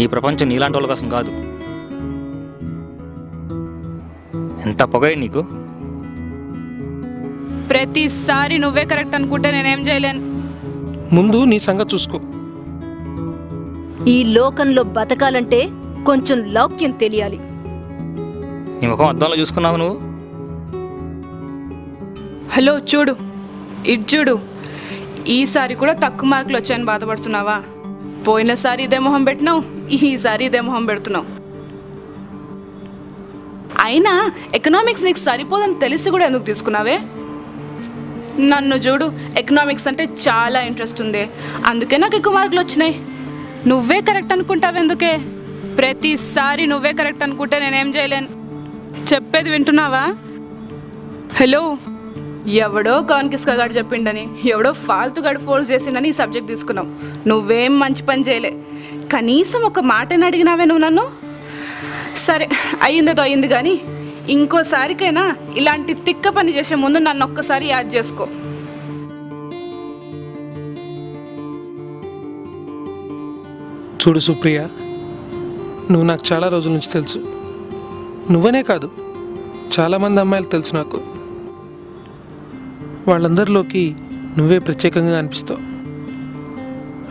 ఈ ప్రపంచం నీలాంటి వాళ్ళ కోసం కాదు. ఎంత పొగరే నీకు. ప్రతిసారి నువ్వే కరెక్ట్ అనుకుంటే నేనేం చేయలేను. ముందు నీ సంగతి చూసుకో. ఈ లోకంలో బతకాలంటే కొంచెం లౌక్యం తెలియాలి. నీ ముఖం అద్దంలో చూసుకున్నావు నువ్వు? హలో చూడు, ఇటు చూడు. ఈసారి కూడా తక్కువ మార్కులు వచ్చాయని బాధపడుతున్నావా? పోయినసారి ఇదే మొహం పెట్టినావు, ఈసారి ఇదే మొహం పెడుతున్నావు. అయినా ఎకనామిక్స్ నీకు సరిపోదని తెలిసి కూడా ఎందుకు తీసుకున్నావే? నన్ను చూడు, ఎకనామిక్స్ అంటే చాలా ఇంట్రెస్ట్ ఉంది, అందుకే నాకు ఎక్కువ మార్కులు వచ్చినాయి. నువ్వే కరెక్ట్ అనుకుంటావెందుకే? ప్రతిసారి నువ్వే కరెక్ట్ అనుకుంటే నేనేం చేయలేను. చెప్పేది వింటున్నావా? హలో, ఎవడో కాన్కిస్కాగాడు చెప్పిండని, ఎవడో ఫాల్తుగాడు ఫోర్స్ చేసిండని ఈ సబ్జెక్ట్ తీసుకున్నావు. నువ్వేం మంచి పని చేయలే. కనీసం ఒక మాటని అడిగినావే నువ్వు నన్ను? సరే, అయ్యిందేదో అయ్యింది, కానీ ఇంకోసారికైనా ఇలాంటి తిక్క పని చేసే ముందు నన్ను ఒక్కసారి యాద్ చేసుకో. చూడు సుప్రియ, నువ్వు నాకు చాలా రోజుల నుంచి తెలుసు. నువ్వనే కాదు, చాలామంది అమ్మాయిలు తెలుసు నాకు. వాళ్ళందరిలోకి నువ్వే ప్రత్యేకంగా అనిపిస్తావు.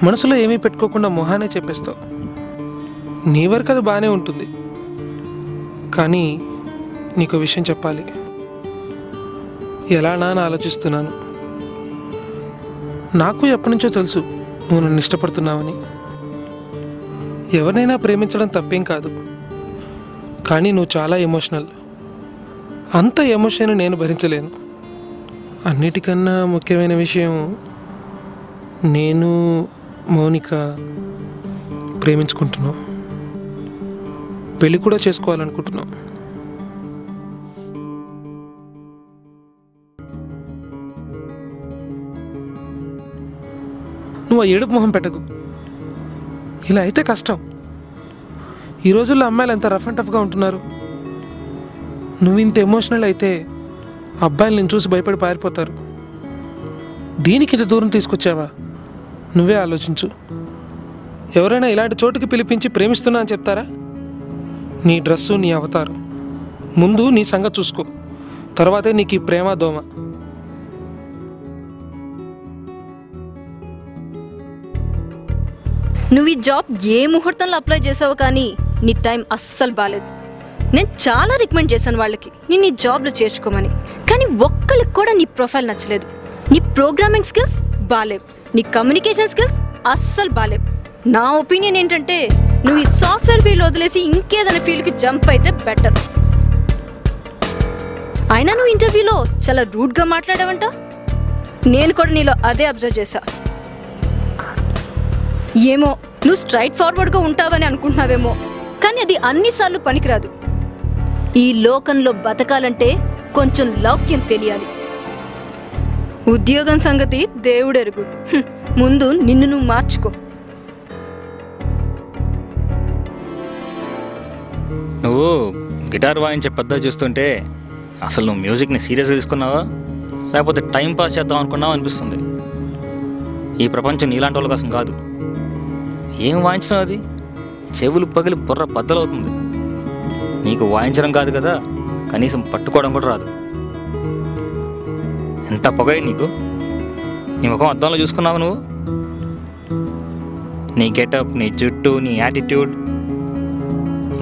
మనసులో ఏమీ పెట్టుకోకుండా మొహానే చెప్పేస్తావు. నీ వరకు అది బాగానే ఉంటుంది, కానీ నీకు విషయం చెప్పాలి. ఎలానా అని ఆలోచిస్తున్నాను. నాకు ఎప్పటి నుంచో తెలుసు నువ్వు నన్ను ఇష్టపడుతున్నావని. ఎవరినైనా ప్రేమించడం తప్పేం కాదు, కానీ నువ్వు చాలా ఎమోషనల్. అంత ఎమోషన్ నేను భరించలేను. అన్నిటికన్నా ముఖ్యమైన విషయం, నేను మౌనిక ప్రేమించుకుంటున్నావు, పెళ్ళి కూడా చేసుకోవాలనుకుంటున్నావు. నువ్వు ఆ ఏడుపు మొహం పెట్టకు. ఇలా అయితే కష్టం. ఈ రోజుల్లో అమ్మాయిలు ఎంత రఫ్ అండ్ టఫ్గా ఉంటున్నారు. నువ్వు ఇంత ఎమోషనల్ అయితే అబ్బాయిలు నేను చూసి భయపడి పారిపోతారు. దీనికి ఇంత దూరం తీసుకొచ్చావా? నువ్వే ఆలోచించు. ఎవరైనా ఇలాంటి చోటుకి పిలిపించి ప్రేమిస్తున్నా అని చెప్తారా? నీ డ్రెస్సు, నీ అవతారం. ముందు నీ సంగతి చూసుకో, తర్వాతే నీకు ఈ ప్రేమ దోమ. నువ్వు ఈ జాబ్ ఏ ముహూర్తంలో అప్లై చేసావు, కానీ నీ టైం అస్సలు బాలేదు. నేను చాలా రికమెండ్ చేశాను వాళ్ళకి నేను ఈ జాబ్లో చేర్చుకోమని, కానీ ఒక్కరికి కూడా నీ ప్రొఫైల్ నచ్చలేదు. నీ ప్రోగ్రామింగ్ స్కిల్స్ బాలేవు, నీ కమ్యూనికేషన్ స్కిల్స్ అస్సలు బాలేవు. నా ఒపీనియన్ ఏంటంటే నువ్వు ఈ సాఫ్ట్వేర్ ఫీల్డ్ వదిలేసి ఇంకేదైనా ఫీల్డ్కి జంప్ అయితే బెటర్. అయినా నువ్వు ఇంటర్వ్యూలో చాలా రూడ్గా మాట్లాడావంట. నేను కూడా నీలో అదే అబ్జర్వ్ చేశా. ఏమో నువ్వు స్ట్రైట్ ఫార్వర్డ్గా ఉంటావని అనుకుంటున్నావేమో, కానీ అది అన్నిసార్లు పనికిరాదు. ఈ లోకంలో బతకాలంటే కొంచెం లౌక్యం తెలియాలి. ఉద్యోగం సంగతి దేవుడెరుగు. ముందు నిన్ను నువ్వు మార్చుకో. నువ్వు గిటార్ వాయించే పద్ధతి చూస్తుంటే అసలు నువ్వు మ్యూజిక్ని సీరియస్గా తీసుకున్నావా, లేకపోతే టైం పాస్ చేద్దాం అనుకున్నావా అనిపిస్తుంది. ఈ ప్రపంచం నీలాంటి వాళ్ళ కోసం కాదు. ఏం వాయించినావు? అది చెవులు పగిలి బుర్ర బద్దలవుతుంది. నీకు వాయించడం కాదు కదా, కనీసం పట్టుకోవడం కూడా రాదు. ఎంత పొగరే నీకు. నీ ముఖం అద్దంలో చూసుకున్నావు నువ్వు? నీ గెటప్, నీ జుట్టు, నీ యాటిట్యూడ్.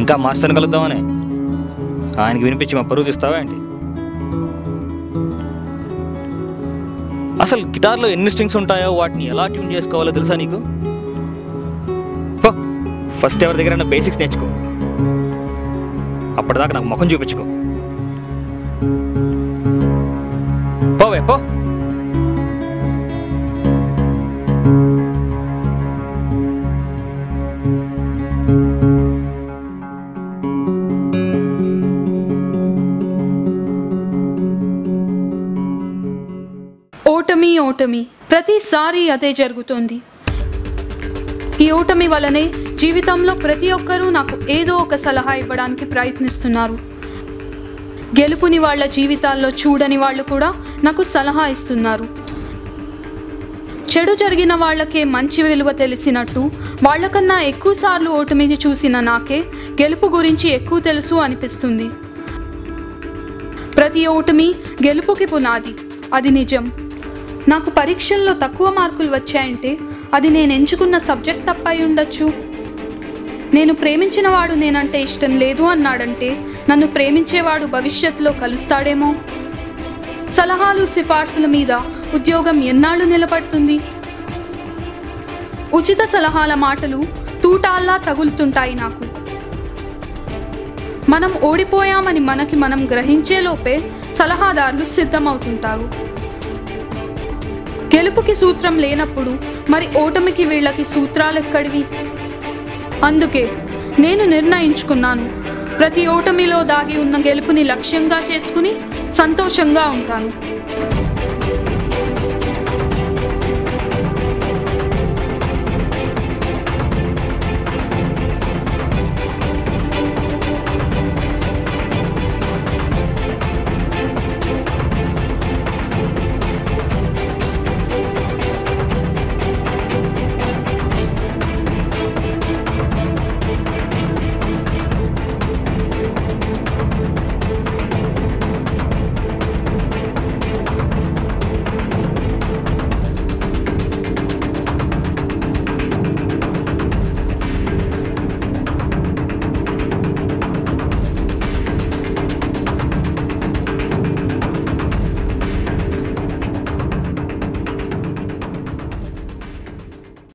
ఇంకా మాస్టర్ని కలుద్దామనే ఆయనకి వినిపించి మా పరువు తీస్తావా ఏంటి? అసలు గిటార్లో ఎన్ని స్ట్రింగ్స్ ఉంటాయో వాటిని ఎలా ట్యూన్ చేసుకోవాలో తెలుసా నీకు? ఫస్ట్ ఎవరి దగ్గర బేసిక్స్ నేర్చుకో, అప్పటిదాకా నాకు ముఖం చూపించుకో. పోవే పో. ఓటమి ఓటమి, ప్రతిసారి అదే జరుగుతోంది. ఈ ఓటమి వల్లనే జీవితంలో ప్రతి ఒక్కరూ నాకు ఏదో ఒక సలహా ఇవ్వడానికి ప్రయత్నిస్తున్నారు. గెలుపుని వాళ్ళ జీవితాల్లో చూడని వాళ్ళు కూడా నాకు సలహా ఇస్తున్నారు. చెడు జరిగిన వాళ్ళకే మంచి విలువ తెలిసినట్టు వాళ్ళకన్నా ఎక్కువసార్లు ఓటమిని చూసిన నాకే గెలుపు గురించి ఎక్కువ తెలుసు అనిపిస్తుంది. ప్రతి ఓటమి గెలుపుకి పునాది, అది నిజం. నాకు పరీక్షల్లో తక్కువ మార్కులు వచ్చాయంటే అది నేను ఎంచుకున్న సబ్జెక్ట్ తప్పై ఉండొచ్చు. నేను ప్రేమించిన వాడు నేనంటే ఇష్టం లేదు అన్నాడంటే నన్ను ప్రేమించేవాడు భవిష్యత్తులో కలుస్తాడేమో. సలహాలు సిఫార్సుల మీద ఉద్యోగం ఎన్నాళ్ళు నిలబడుతుంది? ఉచిత సలహాల మాటలు తూటాల్లా తగులుతుంటాయి నాకు. మనం ఓడిపోయామని మనకి మనం గ్రహించేలోపే సలహాదారులు సిద్ధమవుతుంటారు. గెలుపుకి సూత్రం లేనప్పుడు మరి ఓటమికి వీళ్ళకి సూత్రాలు ఎక్కడివి? అందుకే నేను నిర్ణయించుకున్నాను, ప్రతి ఓటమిలో దాగి ఉన్న గెలుపుని లక్ష్యంగా చేసుకుని సంతోషంగా ఉంటాను.